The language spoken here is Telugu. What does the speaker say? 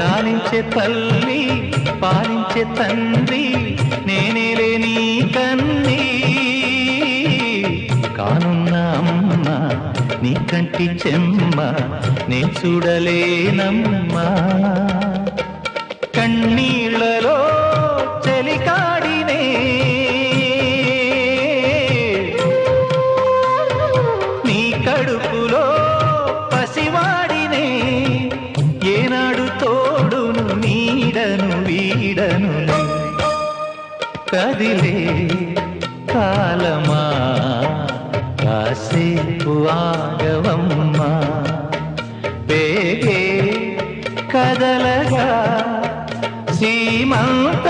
లాలించే తల్లి పాలించే తండ్రి నేనేలే నీ కన్నీ కానున్న అమ్మ నీ కంటి చెమ్మ నే చూడలేనమ్మా కన్నీళ్లలో చెలికాడినే నీ కడుపులో పసివాడినే ఏనాడు తోడును నీడను వీడను కదిలే కాలమా కాసేపు ఆగవమ్మా పేగే కదలగా సీమంత